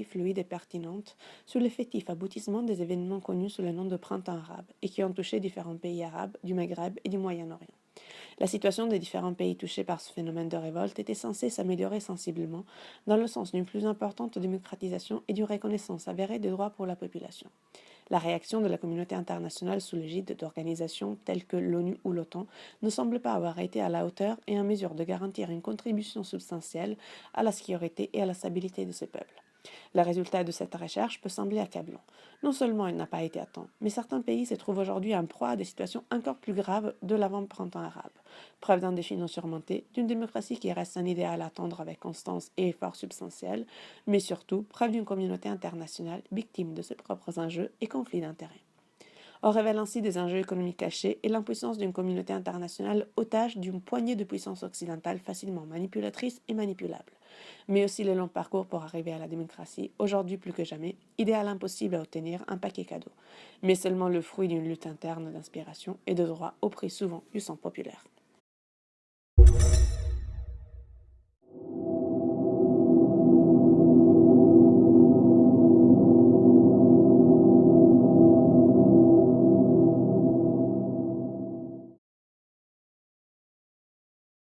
fluide et pertinente sur l'effectif aboutissement des événements connus sous le nom de printemps arabe et qui ont touché différents pays arabes du Maghreb et du Moyen-Orient. La situation des différents pays touchés par ce phénomène de révolte était censée s'améliorer sensiblement dans le sens d'une plus importante démocratisation et d'une reconnaissance avérée des droits pour la population. La réaction de la communauté internationale sous l'égide d'organisations telles que l'ONU ou l'OTAN ne semble pas avoir été à la hauteur et en mesure de garantir une contribution substantielle à la sécurité et à la stabilité de ces peuples. Le résultat de cette recherche peut sembler accablant. Non seulement il n'a pas été à temps, mais certains pays se trouvent aujourd'hui en proie à des situations encore plus graves de l'avant-printemps arabe. Preuve d'un défi non surmonté, d'une démocratie qui reste un idéal à attendre avec constance et effort substantiel, mais surtout preuve d'une communauté internationale victime de ses propres enjeux et conflits d'intérêts. On révèle ainsi des enjeux économiques cachés et l'impuissance d'une communauté internationale otage d'une poignée de puissances occidentales facilement manipulatrices et manipulables. Mais aussi le long parcours pour arriver à la démocratie, aujourd'hui plus que jamais, idéal impossible à obtenir, un paquet cadeau, mais seulement le fruit d'une lutte interne d'inspiration et de droit au prix souvent du sang populaire.